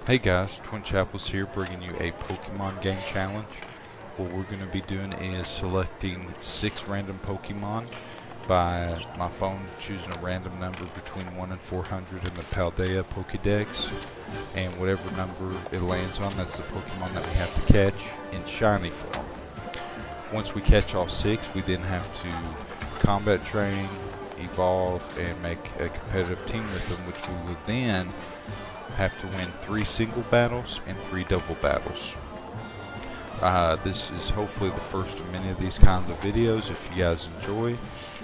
Hey guys, Twin Chapels here bringing you a Pokemon game challenge. What we're going to be doing is selecting 6 random Pokemon by my phone choosing a random number between 1 and 400 in the Paldea Pokedex, and whatever number it lands on, that's the Pokemon that we have to catch in shiny form. Once we catch all 6, we then have to combat train, evolve, and make a competitive team with them, which we will then have to win 3 single battles and 3 double battles. This is hopefully the first of many of these kinds of videos if you guys enjoy,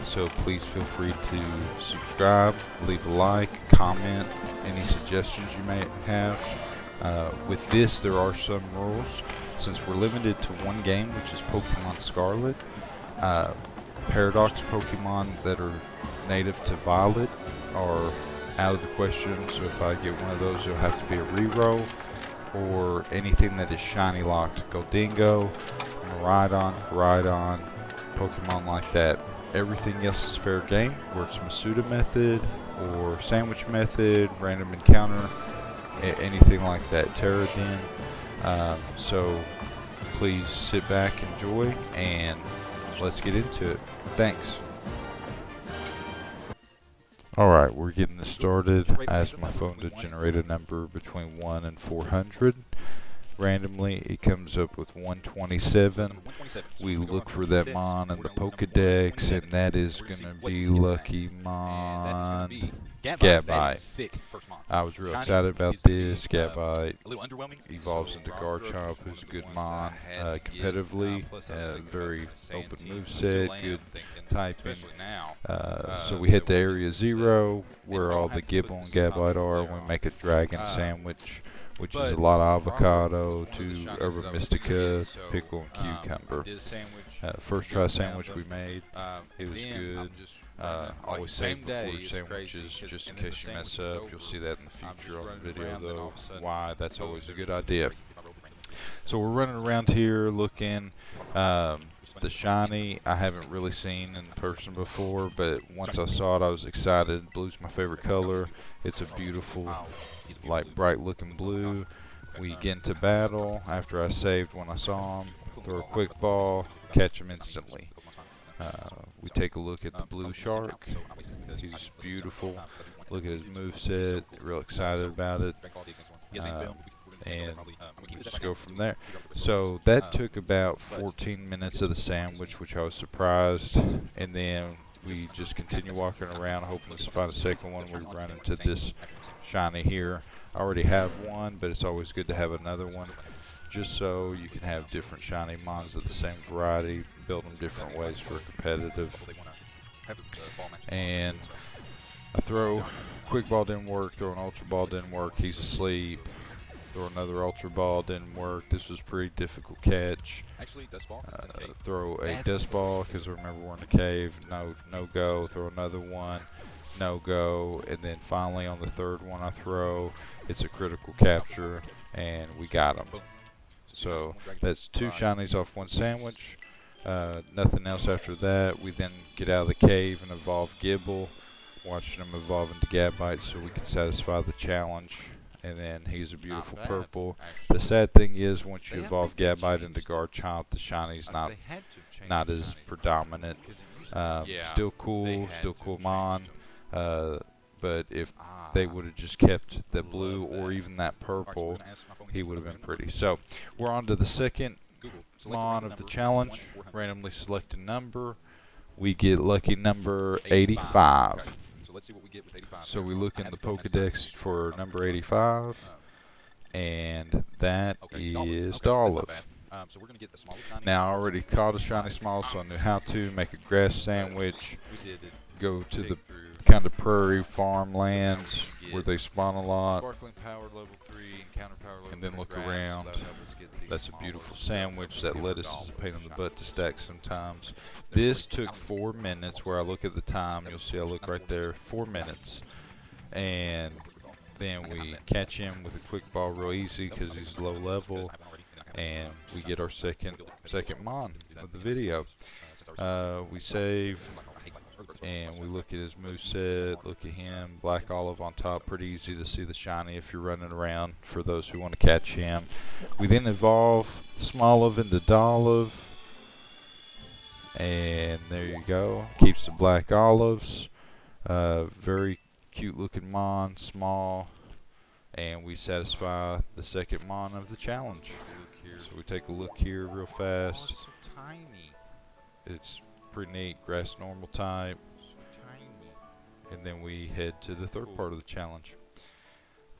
so please feel free to subscribe, leave a like, comment any suggestions you may have. With this, there are some rules. Since we're limited to one game, which is Pokemon Scarlet, Paradox Pokemon that are native to Violet are out of the question, so if I get one of those, it'll have to be a reroll, or anything that is shiny locked. Goldingo, Rhydon, Pokemon like that. Everything else is fair game, where it's Masuda method, or Sandwich method, random encounter, anything like that. Terradin. So please sit back, enjoy, and let's get into it. Thanks. Alright, we're getting this started. I asked my phone to generate a number between 1 and 400. Randomly, it comes up with 127. We look for that Mon in the Pokedex, and that is going to be Lucky Mon Gabite. I was real excited about this. Gabite evolves into Garchomp, who's a good Mon. Competitively, very open moveset, good typing. So we hit the area 0, where all the Gible and Gabite are, and we make a Dragon Sandwich, which is a lot of avocado, 2 Herba Mystica, pickle, and cucumber. First try sandwich we made, it was good. Always save before your sandwiches, just in case you mess up. You'll see that in the future on the video, though, why that's always a good idea. So we're running around here looking. The shiny I haven't really seen in person before, but once I saw it I was excited. Blue's my favorite color. It's a beautiful, like, bright looking blue. We get into battle. After I saved when I saw him, throw a quick ball, catch him instantly. We take a look at the blue shark. He's beautiful. Look at his moveset. Real excited about it. And just go from there. So that took about 14 minutes of the sandwich, which I was surprised. And then we just continue walking around, hoping to find a second one. We run into this shiny here. I already have one, but it's always good to have another one, just so you can have different shiny mons of the same variety, build them different ways for competitive. And I throw quick ball, didn't work. Throw an ultra ball, didn't work. He's asleep. Throw another ultra ball, didn't work. This was a pretty difficult catch. Throw a dust ball, because remember we're in the cave. No go. Throw another one. No go. And then finally on the third one I throw, it's a critical capture, and we got him. So that's 2 shinies off 1 sandwich. Nothing else after that. We then get out of the cave and evolve Gible, watching him evolve into Gabite so we can satisfy the challenge. And then he's a beautiful purple. The sad thing is, once you evolve Gabite into Garchomp, the shiny's not as predominant. Still cool Mon. But if they would have just kept the blue or even that purple, he would have been pretty. So we're on to the second Mon of the challenge. Randomly select a number. We get lucky number 85. So let's see what we get with 85. So we look in the Pokedex for number 85, and that is Dolph. So we're going to get the smaller shiny. Now I already caught a shiny small, so I knew how to make a grass sandwich, go to the kind of prairie farmlands where they spawn a lot, and then look around. That's a beautiful sandwich. That lettuce is a pain in the butt to stack sometimes. This took 4 minutes. Where I look at the time, you'll see I look right there, 4 minutes. And then we catch him with a quick ball real easy because he's low level. And we get our second Mon of the video. We save. And we look at his moveset, look at him, black olive on top, pretty easy to see the shiny if you're running around for those who want to catch him. We then evolve Smoliv into Dolliv, and there you go, keeps the black olives. Very cute looking mon, small, and we satisfy the second mon of the challenge. So we take a look here real fast. So tiny. It's pretty neat, grass normal type. So tiny. And then we head to the third part of the challenge.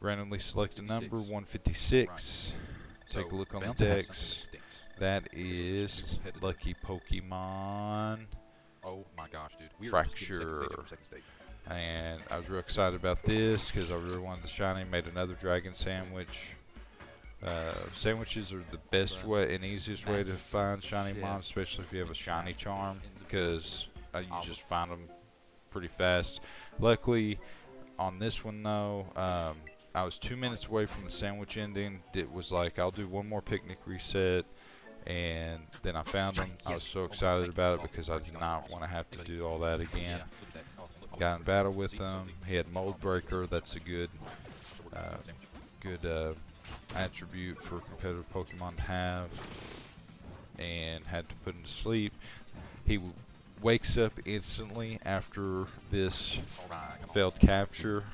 Randomly select a number, 156. Take a look on the decks. That is Lucky Pokemon Oh my gosh, dude. We Fracture. And I was real excited about this because I really wanted the shiny. Made another dragon sandwich. Sandwiches are the best way and easiest way to find shiny mons, especially if you have a shiny charm, because you just find them pretty fast. Luckily, on this one though, I was 2 minutes away from the sandwich ending. It was like, I'll do one more picnic reset, and then I found him. I was so excited about it because I did not want to have to do all that again. Got in battle with him. He had Mold Breaker. That's a good attribute for competitive Pokemon to have, and had to put him to sleep. He wakes up instantly after this failed capture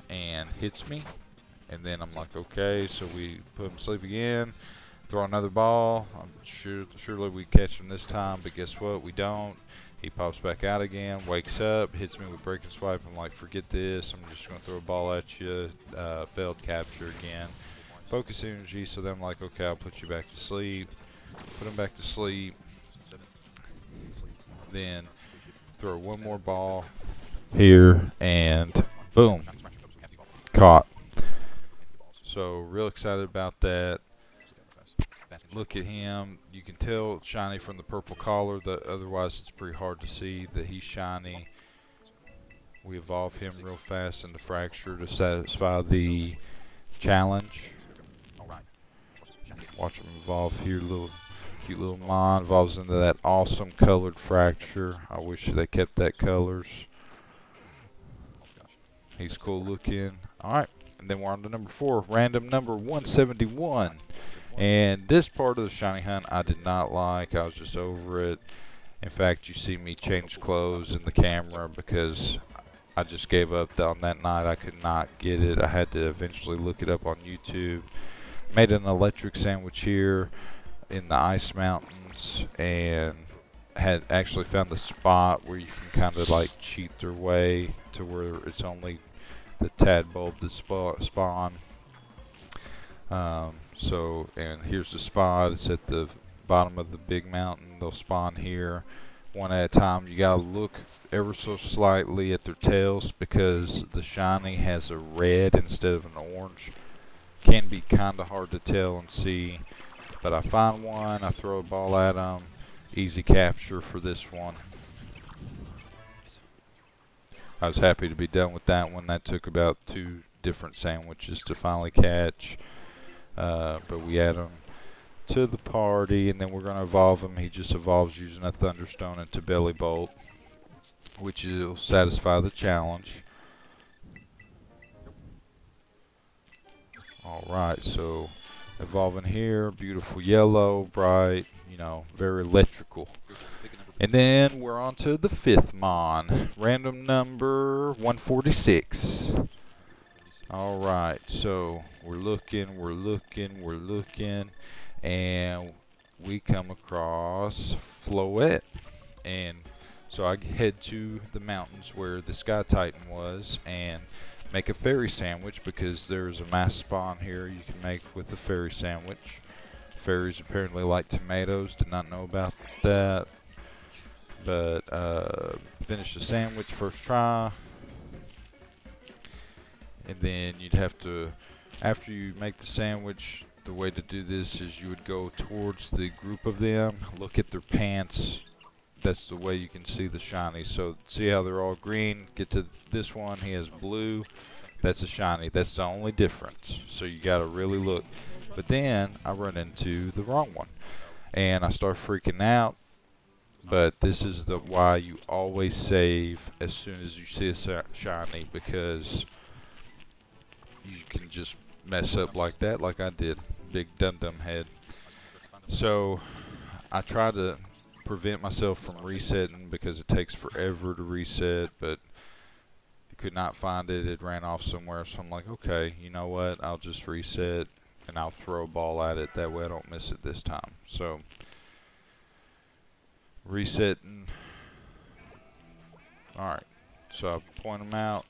and hits me, and then I'm like, okay, so we put him to sleep again, throw another ball. I'm surely we catch him this time, but guess what, we don't. He pops back out again, wakes up, hits me with Break and Swipe. I'm like, forget this, I'm just going to throw a ball at you. Failed capture again. Focus energy, so then I'm like, okay, I'll put you back to sleep. Put him back to sleep. Then throw one more ball here, and boom, caught. So real excited about that. Look at him. You can tell shiny from the purple collar. Otherwise, it's pretty hard to see that he's shiny. We evolve him real fast into Fracture to satisfy the challenge. Watch him evolve here. Cute little mon evolves into that awesome colored Fracture. I wish they kept that colors. He's cool looking. All right, and then we're on to number 4, random number 171. And this part of the shiny hunt I did not like. I was just over it. In fact, you see me change clothes in the camera because I just gave up on that night. I could not get it. I had to eventually look it up on YouTube. Made an electric sandwich here in the ice mountains, and had actually found the spot where you can kind of like cheat their way to where it's only the tadbulb that spawn. And here's the spot. It's at the bottom of the big mountain. They'll spawn here one at a time. You gotta look ever so slightly at their tails because the shiny has a red instead of an orange. Can be kind of hard to tell and see, but I find one, I throw a ball at them. Easy capture for this one. I was happy to be done with that one. That took about 2 different sandwiches to finally catch. But we add him to the party, and then we're going to evolve him. He just evolves using a Thunderstone into Belly Bolt, which will satisfy the challenge. Alright, so evolving here, beautiful yellow, bright, very electrical. And then we're on to the 5th mon, random number 146. Alright, so we're looking, and we come across Floette. And so I head to the mountains where the Sky Titan was and make a fairy sandwich because there's a mass spawn here you can make with a fairy sandwich. Fairies apparently like tomatoes, did not know about that. But finish the sandwich first try. And then you'd have to, after you make the sandwich, the way to do this is you would go towards the group of them, look at their pants. That's the way you can see the shiny. So see how they're all green? Get to this one, he has blue. That's a shiny. That's the only difference. So you gotta really look. But then I run into the wrong one, and I start freaking out. But this is the why you always save as soon as you see a shiny, because you can just mess up like that, like I did. Big dum-dum head. So I try to prevent myself from resetting because it takes forever to reset, but could not find it. It ran off somewhere, so I'm like, okay, you know what? I'll just reset and I'll throw a ball at it. That way I don't miss it this time. So resetting. All right. So I point them out,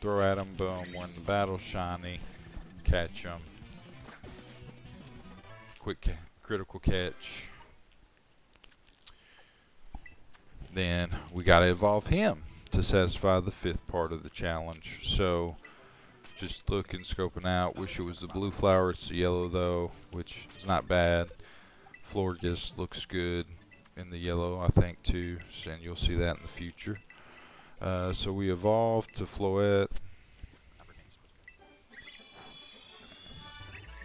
throw at them, boom. Win the battle, shiny, catch them. Quick critical catch. Then we got to evolve him to satisfy the 5th part of the challenge. So just looking, scoping out. Wish it was the blue flower. It's the yellow though, which is not bad. Florges looks good in the yellow, I think too, and you'll see that in the future. So we evolved to Floette,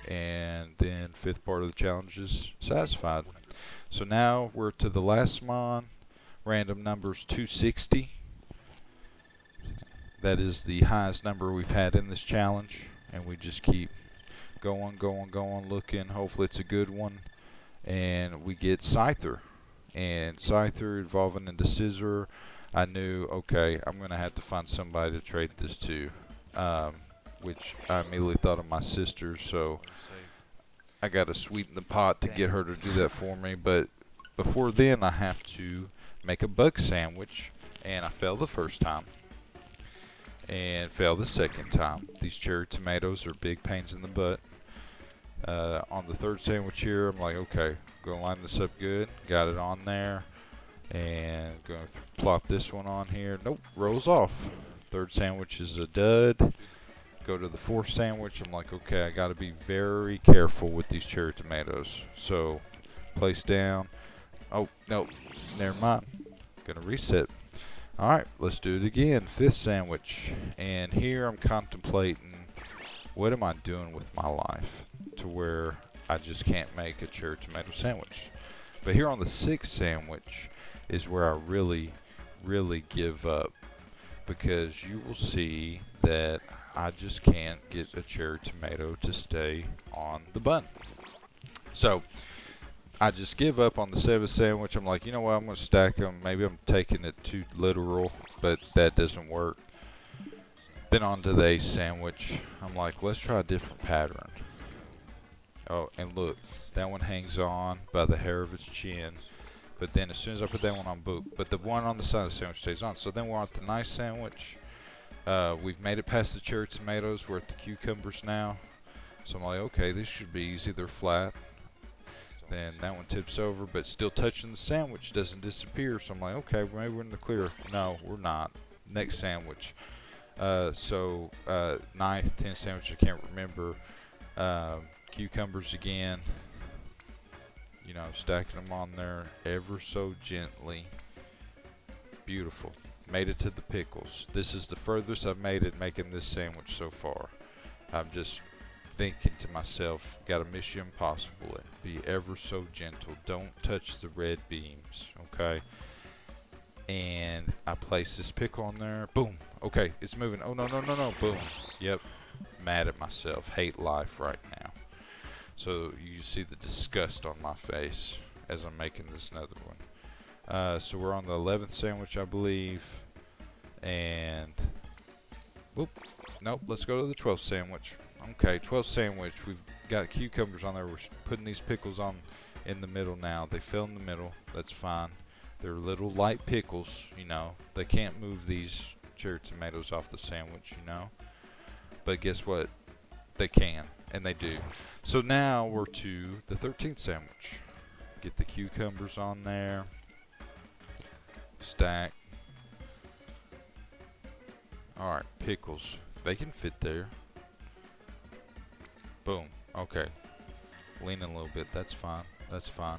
and then 5th part of the challenge is satisfied. So now we're to the last mon. Random numbers 260. That is the highest number we've had in this challenge, and we just keep going, looking. Hopefully it's a good one, and we get Scyther. And Scyther evolving into Scissor. I knew, okay, I'm going to have to find somebody to trade this to, which I immediately thought of my sister, so I got to sweeten the pot to get her to do that for me. But before then, I have to make a bug sandwich, and I failed the first time and failed the second time. These cherry tomatoes are big pains in the butt. On the 3rd sandwich here, I'm like, okay, gonna line this up good. Got it on there, and gonna plop this one on here. Nope, rolls off. 3rd sandwich is a dud. Go to the 4th sandwich. I'm like, okay, I got to be very careful with these cherry tomatoes. So place down. Oh, no, never mind. Gonna reset. Alright, let's do it again. 5th sandwich. And here I'm contemplating, what am I doing with my life to where I just can't make a cherry tomato sandwich. But here on the 6th sandwich is where I really give up, because you will see that I just can't get a cherry tomato to stay on the bun. So I just give up on the 7th sandwich. I'm like, you know what, I'm going to stack them. Maybe I'm taking it too literal, but that doesn't work. Then on to the 8th sandwich. I'm like, let's try a different pattern. Oh, and look, that one hangs on by the hair of its chin. But then as soon as I put that one on boot, but the one on the side of the sandwich stays on. So then we're at the nice sandwich. We've made it past the cherry tomatoes. We're at the cucumbers now. So I'm like, okay, this should be easy. They're flat. Then that one tips over, but still touching the sandwich doesn't disappear. So I'm like, okay, maybe we're in the clear. No, we're not. Next sandwich. 9th, 10th sandwich, I can't remember. Cucumbers again. You know, stacking them on there ever so gently. Beautiful. Made it to the pickles. This is the furthest I've made it making this sandwich so far. I'm just thinking to myself, got a mission impossible. Be ever so gentle. Don't touch the red beams, okay? And I place this pickle on there. Boom. Okay, it's moving. Oh, no. Boom. Yep. Mad at myself. Hate life right now. So you see the disgust on my face as I'm making this another one. So we're on the 11th sandwich, I believe. And, whoop. Nope, let's go to the 12th sandwich. Okay, 12th sandwich. We've got cucumbers on there. We're putting these pickles on in the middle now. They fell in the middle. That's fine. They're little light pickles, you know. They can't move these cherry tomatoes off the sandwich, you know. But guess what? They can, and they do. So now we're to the 13th sandwich. Get the cucumbers on there. Stack. Alright, pickles. They can fit there. Boom. Okay. Leaning a little bit. That's fine. That's fine.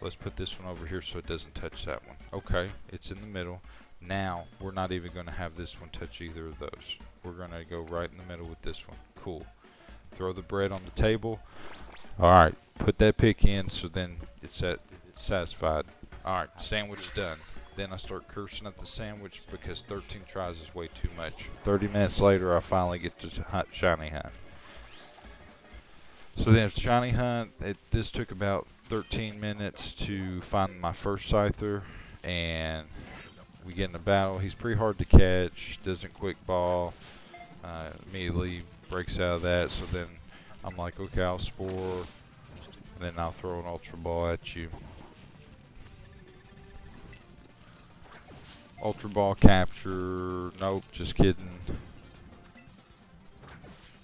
Let's put this one over here so it doesn't touch that one. Okay. It's in the middle. Now, we're not even going to have this one touch either of those. We're going to go right in the middle with this one. Cool. Throw the bread on the table. Alright. Put that pick in so then it's satisfied. Alright, sandwich done. Then I start cursing at the sandwich because 13 tries is way too much. 30 minutes later, I finally get to shiny hunt. So then shiny hunt, this took about 13 minutes to find my first Scyther, and we get in a battle. He's pretty hard to catch, doesn't quick ball, immediately breaks out of that. So then I'm like, okay, I'll spore, and then I'll throw an Ultra Ball at you. Ultra Ball capture, nope, just kidding.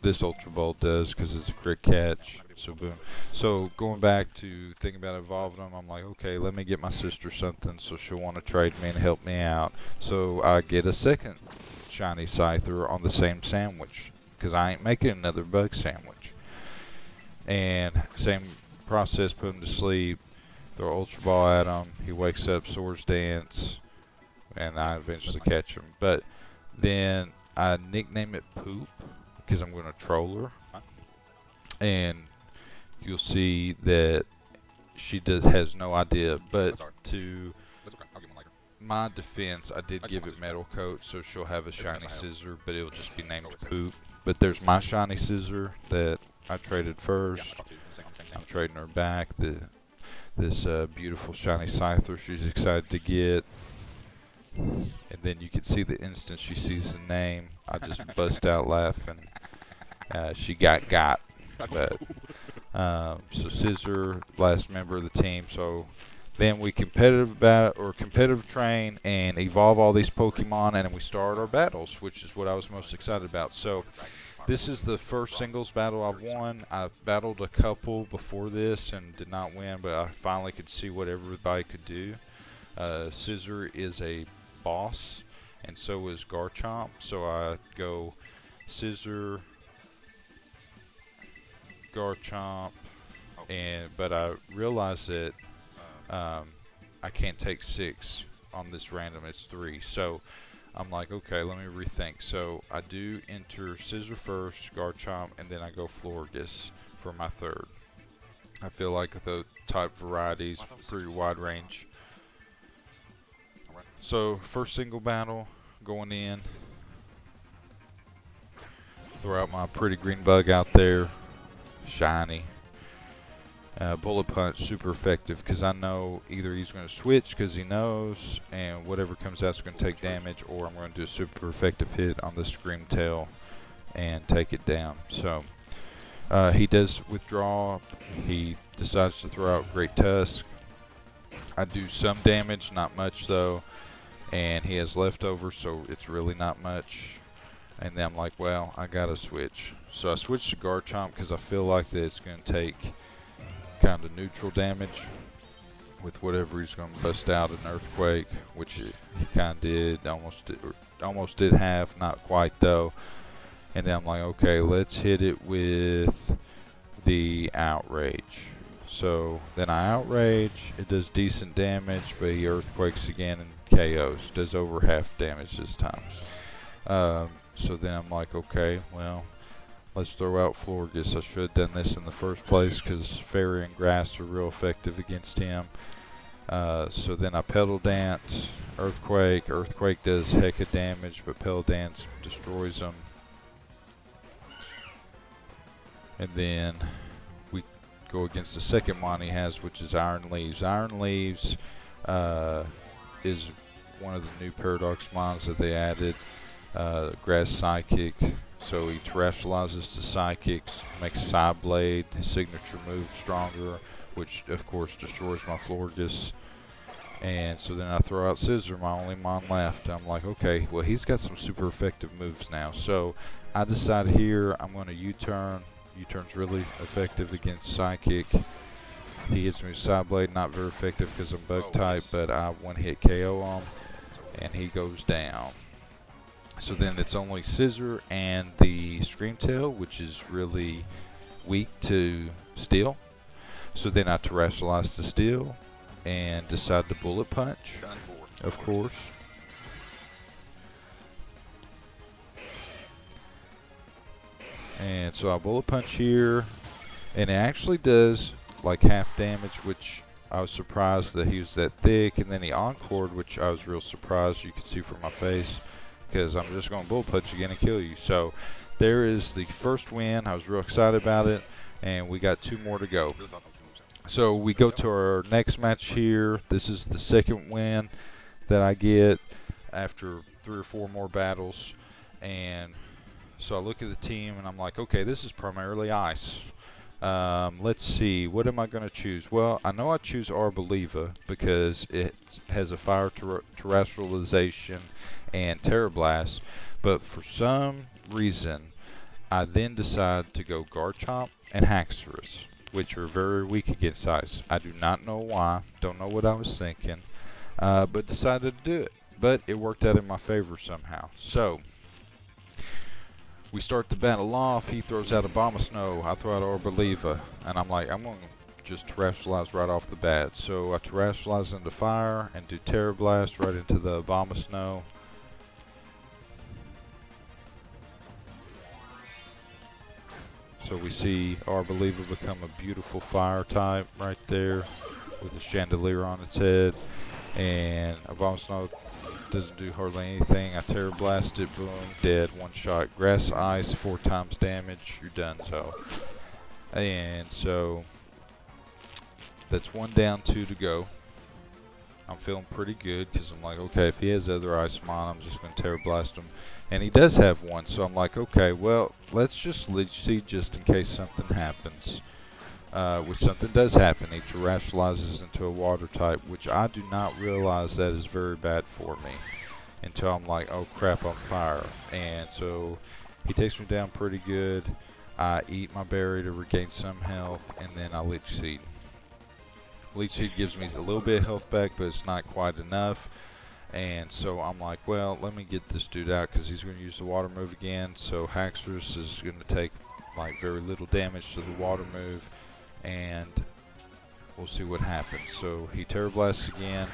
This Ultra Ball does because it's a crit catch, so boom. So going back to thinking about evolving them, I'm like, okay, let me get my sister something so she'll want to trade me and help me out. So I get a second shiny Scyther on the same sandwich because I ain't making another bug sandwich. And same process, put him to sleep, throw Ultra Ball at him, he wakes up, Swords Dance, and I eventually catch him. But then I nickname it Poop because I'm going to troll her, and you'll see that she has no idea. But to my defense, I did give it Metal Coat, so she'll have a shiny scissor, but it'll just be named Poop. But there's my shiny scissor that I traded first. I'm trading her back this beautiful shiny Scyther she's excited to get. And then you can see the instant she sees the name, I just bust out laughing. She got. But so Scissor, last member of the team. So then we competitive train and evolve all these Pokemon, and then we start our battles, which is what I was most excited about. So this is the first singles battle I've won. I battled a couple before this and did not win, but I finally could see what everybody could do. Scissor is a boss, and so is Garchomp. So I go Scissor, Garchomp, but I realize that I can't take 6 on this random. It's 3. So I'm like, okay, let me rethink. So I do enter Scissor first, Garchomp, and then I go Florges for my third. I feel like the type varieties pretty wide range. So first single battle going in, throw out my pretty green bug out there, shiny. Bullet Punch, super effective because I know either he's going to switch because he knows, and whatever comes out is going to take damage, or I'm going to do a super effective hit on the Scream Tail and take it down. So he does withdraw. He decides to throw out Great Tusk. I do some damage, not much though, and he has leftovers, so it's really not much. And then I'm like, well, I gotta switch. So I switched to Garchomp because I feel like that it's going to take kind of neutral damage with whatever he's going to bust out an Earthquake, which he kind of did, almost did have, not quite though. And then I'm like, okay, let's hit it with the Outrage. So then I Outrage, it does decent damage, but he Earthquakes again and KOs, does over half damage this time. So then I'm like, okay, well, let's throw out Florges. I should have done this in the first place because Fairy and Grass are real effective against him. So then I Pedal Dance, Earthquake. Earthquake does heck of damage, but Pedal Dance destroys him. And then we go against the second mon he has, which is Iron Leaves. Iron Leaves is one of the new Paradox mons that they added. Grass Psychic, so he terrestrializes to Psychics, makes Psyblade, his signature move, stronger, which of course destroys my Florges. And so then I throw out Scissor, my only mon left. I'm like, okay, well he's got some super effective moves now. So I decide here I'm going to U-turn. U-turn's really effective against Psychic. He hits me with Psyblade, not very effective because I'm bug type, but I one-hit KO him, and he goes down. So then it's only Scissor and the Scream Tail, which is really weak to Steel. So then I terrestrialize to Steel and decide to Bullet Punch, of course. And so I Bullet Punch here, and it actually does like half damage, which I was surprised that he was that thick, and then he encored, which I was real surprised. You could see from my face, because I'm just going to bullet punch again and kill you. So there is the first win. I was real excited about it, and we got 2 more to go. So we go to our next match here. This is the second win that I get after 3 or 4 more battles. And so I look at the team and I'm like, okay, this is primarily ice. Let's see, what am I going to choose? Well, I know I choose Arboliva because it has a fire terrestrialization and Terra Blast, but for some reason I then decide to go Garchomp and Haxorus, which are very weak against ice. I do not know why, don't know what I was thinking, but decided to do it. But it worked out in my favor somehow. So we start the battle off. He throws out Abomasnow. I throw out Arboliva. And I'm like, I'm going to just terrestrialize right off the bat. So I terrestrialize into fire and do Terra Blast right into the Abomasnow. So we see Arboliva become a beautiful fire type right there with a chandelier on its head. And Abomasnow doesn't do hardly anything. I Terra Blast it, boom, dead, 1 shot. Grass Ice, 4 times damage, you're done. So, and so that's 1 down, 2 to go. I'm feeling pretty good because I'm like, okay, if he has other Ice Mon, I'm just going to Terra Blast him. And he does have 1, so I'm like, okay, well, let's just Leech Seed just in case something happens. Which something does happen. He terrestrializes into a water type, which I do not realize that is very bad for me until I'm like, oh crap, I'm fire. And so he takes me down pretty good. I eat my berry to regain some health, and then I Leech Seed. Leech Seed gives me a little bit of health back, but it's not quite enough. And so I'm like, well, let me get this dude out because he's going to use the water move again. So Haxorus is going to take like very little damage to the water move. And we'll see what happens. So he Terra Blasts again.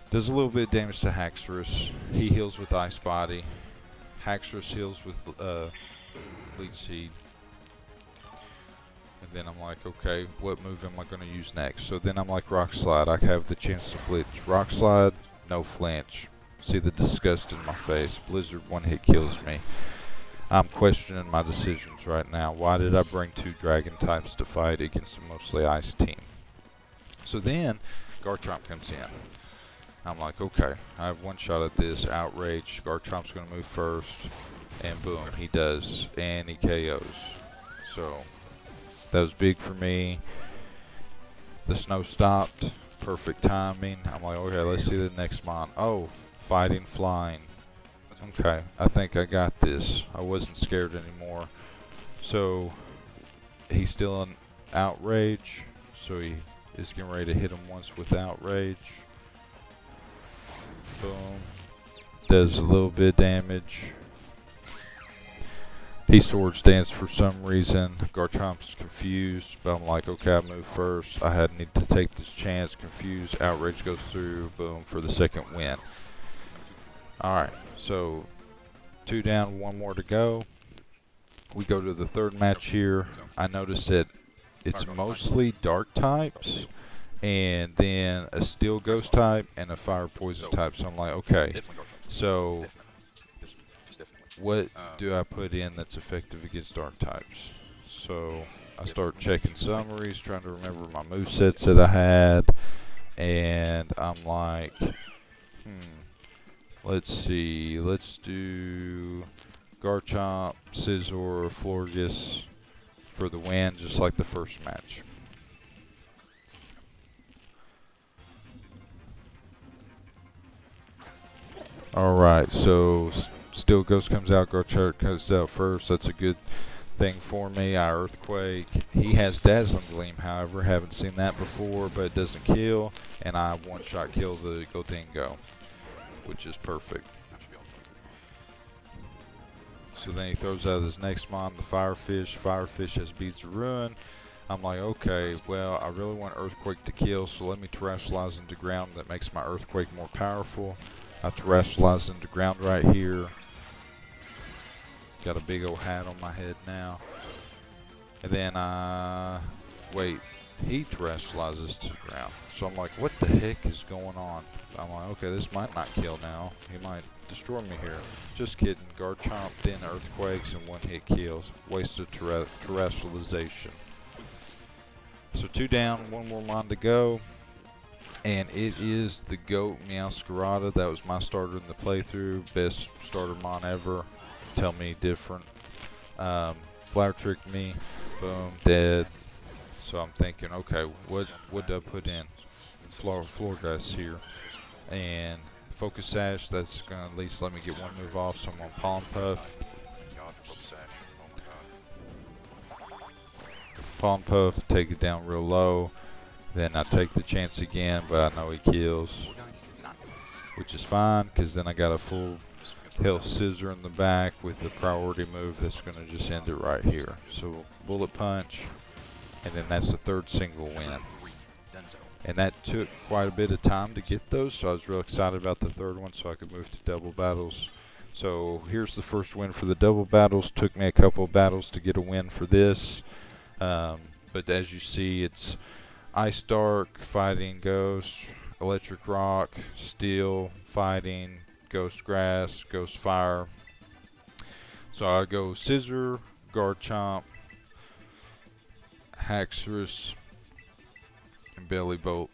Does a little bit of damage to Haxorus. He heals with Ice Body. Haxorus heals with Leech Seed. And then I'm like, okay, what move am I going to use next? So then I'm like, Rock Slide. I have the chance to flinch. Rock Slide, no flinch. See the disgust in my face. Blizzard 1-hit kills me. I'm questioning my decisions right now. Why did I bring 2 dragon types to fight against a mostly ice team? So then Garchomp comes in. I'm like, okay, I have 1 shot at this. Outrage. Garchomp's going to move first. And boom, he does. And he KOs. So that was big for me. The snow stopped. Perfect timing. I'm like, okay, let's see the next mon. Oh, Fighting Flying. Okay, I think I got this. I wasn't scared anymore. So he's still in Outrage. So he is getting ready to hit him once with Outrage. Boom. Does a little bit of damage. He Swords Dance for some reason. Garchomp's confused, but I'm like, okay, I move first. I need to take this chance. Confused. Outrage goes through. Boom for the second win. Alright, so 2 down, 1 more to go. We go to the third match here. I notice that it's mostly dark types, and then a Steel Ghost type, and a Fire Poison type. So I'm like, okay, so what do I put in that's effective against dark types? So I start checking summaries, trying to remember my movesets that I had, and I'm like, let's see, let's do Garchomp, Scizor, Florges for the win, just like the first match. Alright, so Steel Ghost comes out, Garchomp comes out first. That's a good thing for me. I Earthquake. He has Dazzling Gleam, however, haven't seen that before, but it doesn't kill, and I 1-shot kill the Goldingo, which is perfect. So then he throws out his next mon, the Firefish. Firefish has Beads of Ruin. I'm like, okay, well, I really want Earthquake to kill, so let me terrestrialize into ground. That makes my Earthquake more powerful. I terrestrialize into ground right here. Got a big old hat on my head now. And then wait, he terrestrializes to the ground. So I'm like, what the heck is going on? I'm like, okay, this might not kill now. He might destroy me here. Just kidding. Garchomp, then earthquakes, and one hit kills. Wasted terrestrialization. So 2 down, 1 more line to go. And it is the GOAT Meowscarada. That was my starter in the playthrough. Best starter mon ever. Tell me different. Flower tricked me. Boom, dead. So I'm thinking, okay, what do I put in? Floor guys here. And Focus Sash, that's going to at least let me get one move off. So I'm on Pollen Puff. Pollen Puff, take it down real low. Then I take the chance again, but I know he kills. Which is fine, because then I got a full health scissor in the back with the priority move that's going to just end it right here. So Bullet Punch, and then that's the 3rd single win. And that took quite a bit of time to get those, so I was real excited about the 3rd one so I could move to double battles. So here's the first win for the double battles. Took me a couple of battles to get a win for this. But as you see, it's Ice Dark, Fighting Ghost, Electric Rock, Steel, Fighting, Ghost Grass, Ghost Fire. So I go Scissor, Garchomp, Haxorus, and Belly Bolt.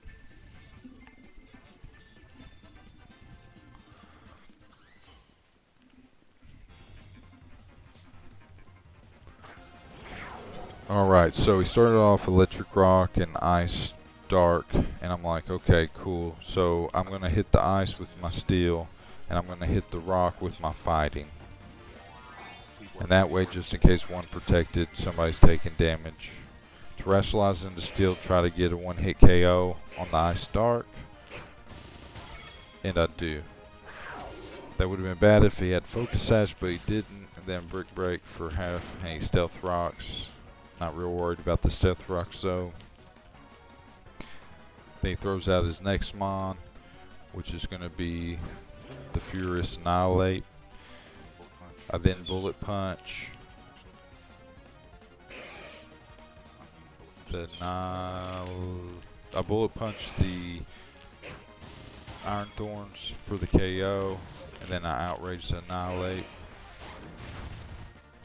Alright, so we started off Electric Rock and Ice Dark, and I'm like, okay, cool. So I'm going to hit the Ice with my Steel, and I'm going to hit the Rock with my Fighting. And that way, just in case one protected, somebody's taking damage. Terrestrialize into Steel, try to get a 1-hit KO on the Ice Dark. And I do. That would have been bad if he had Focus Sash, but he didn't. And then Brick Break for half. Hey, Stealth Rocks. Not real worried about the Stealth Rocks though. Then he throws out his next Mon, which is going to be the Furious Annihilate. I then Bullet Punch. I Bullet Punch the Iron Thorns for the KO, and then I Outrage the Annihilate.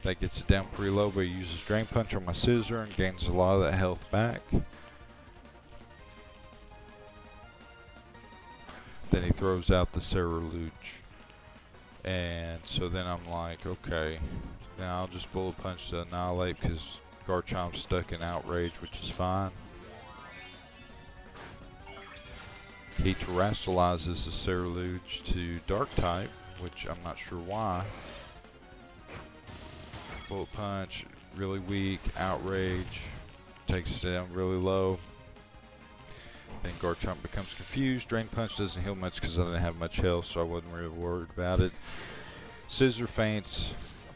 That gets it down pretty low, but he uses Drain Punch on my Scissor and gains a lot of that health back. Then he throws out the Ceruledge. And so then I'm like, okay, then I'll just Bullet Punch the Annihilate because Garchomp's stuck in Outrage, which is fine. He terrestrializes the Ceruledge to Dark type, which I'm not sure why. Bullet Punch, really weak. Outrage, takes it down really low. Then Garchomp becomes confused. Drain Punch doesn't heal much because I didn't have much health, so I wasn't really worried about it. Scissor feints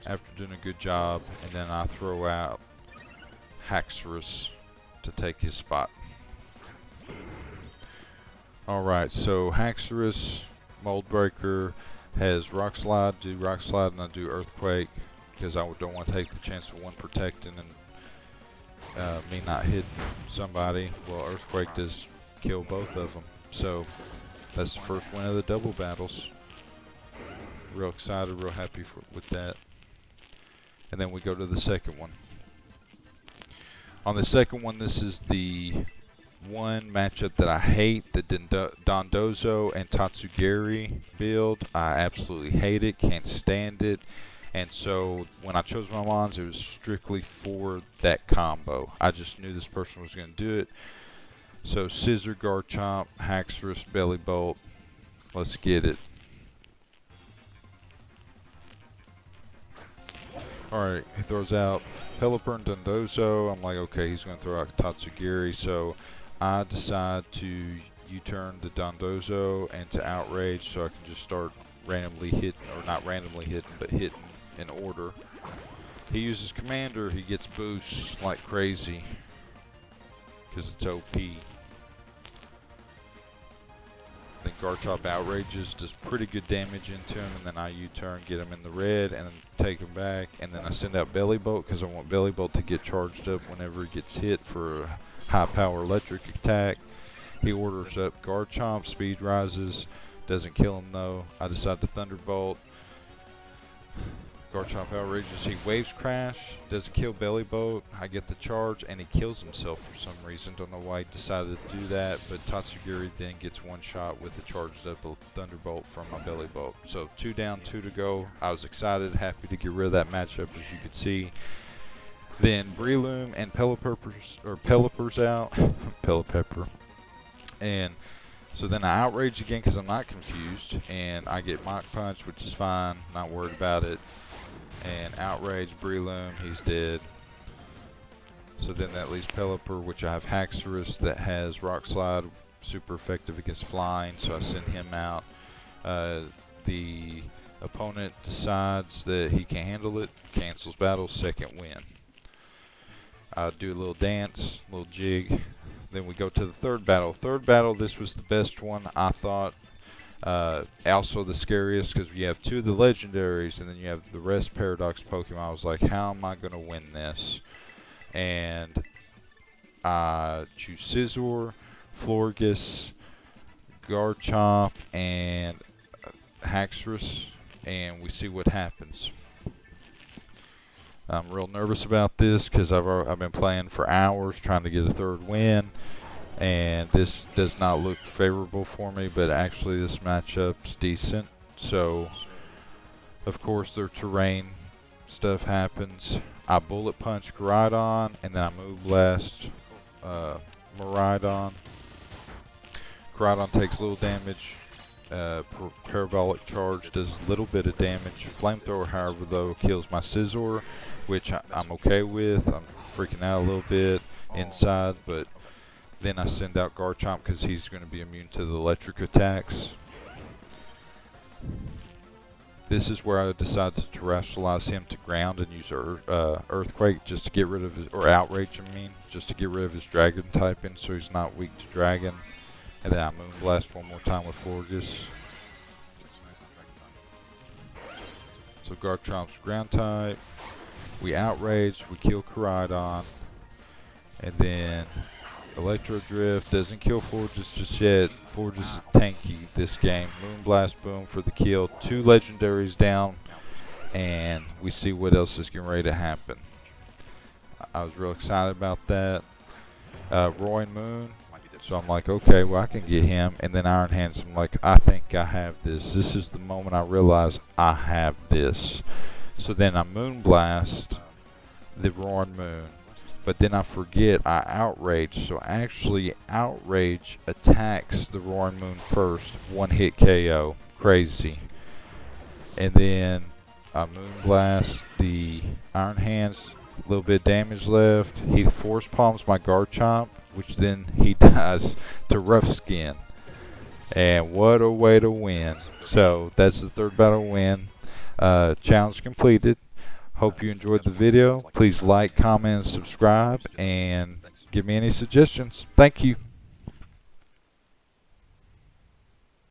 after doing a good job, and then I throw out Haxorus to take his spot. Alright, so Haxorus, Mold Breaker, has Rock Slide, do Rock Slide, and I do Earthquake because I don't want to take the chance of one protecting and me not hitting somebody. Well, Earthquake does kill both of them. So that's the first win of the double battles. Real excited, real happy with that. And then we go to the second one. On the second one, this is the one matchup that I hate, the Dondozo and Tatsugiri build. I absolutely hate it, can't stand it. And so when I chose my mons, it was strictly for that combo. I just knew this person was going to do it. So Scissor, Garchomp, Haxorus, Belly Bolt. Let's get it. Alright, he throws out Pelipper and Dondozo. I'm like, okay, he's going to throw out Tatsugiri. So I decide to U-turn the Dondozo and to Outrage so I can just start randomly hitting, or not randomly hitting, but hitting in order. He uses Commander, he gets boosts like crazy because it's OP. Then Garchomp outrages, does pretty good damage into him, and then I U-turn, get him in the red, and then take him back. And then I send out Belly Bolt because I want Belly Bolt to get charged up whenever he gets hit for a high power electric attack. He orders up Garchomp, speed rises, doesn't kill him though. I decide to Thunderbolt. Garchomp outrages, he waves crash, doesn't kill Belly Bolt. I get the charge, and he kills himself for some reason. Don't know why he decided to do that, but Tatsugiri then gets one shot with the charged up Thunderbolt from my Belly Bolt. So 2 down, 2 to go. I was excited, happy to get rid of that matchup, as you could see. Then Breloom and Pelipper's out. Pelipper. And so then I outrage again because I'm not confused, and I get Mach Punch, which is fine, not worried about it. And outrage Breloom, he's dead. So then that leaves Pelipper, which I have Haxorus that has Rock Slide, super effective against flying, so I send him out. The opponent decides that he can't handle it, cancels battle, second win. I do a little dance, a little jig. Then we go to the third battle. Third battle, this was the best one, I thought. Also the scariest because you have 2 of the legendaries and then you have the rest Paradox Pokemon. I was like, how am I going to win this? And I choose Scizor, Florges, Garchomp, and Haxorus, and we see what happens. I'm real nervous about this because I've been playing for hours trying to get a third win, and this does not look favorable for me, but actually this matchup's decent. So of course their terrain stuff happens. I Bullet Punch Koraidon, and then I Move Blast Miraidon. Koraidon takes little damage. Parabolic Charge does a little bit of damage. Flamethrower, however, though, kills my Scizor, which I'm okay with. I'm freaking out a little bit inside, but then I send out Garchomp because he's going to be immune to the electric attacks. This is where I decide to terrestrialize him to ground and use Earthquake just to get rid of his, or Outrage, just to get rid of his Dragon typing so he's not weak to Dragon. And then I Moonblast one more time with Florges. So Garchomp's ground type. We Outrage, we kill Koraidon. And then Electro Drift doesn't kill Florges just yet. Florges is tanky this game. Moonblast, boom for the kill. 2 legendaries down. And we see what else is getting ready to happen. I was real excited about that. Roy and Moon. So I'm like, okay, well I can get him. And then Iron Hands, I'm like, I think I have this. This is the moment I realize I have this. So then I Moonblast the Roaring Moon. But then I forget I Outrage. So actually Outrage attacks the Roaring Moon first. 1-hit KO. Crazy. And then I Moonblast the Iron Hands. A little bit of damage left. He Force Palms my Garchomp, which then he dies to Rough Skin. And what a way to win. So that's the third battle win. Challenge completed. Hope you enjoyed the video. Please like, comment, and subscribe, and give me any suggestions. Thank you.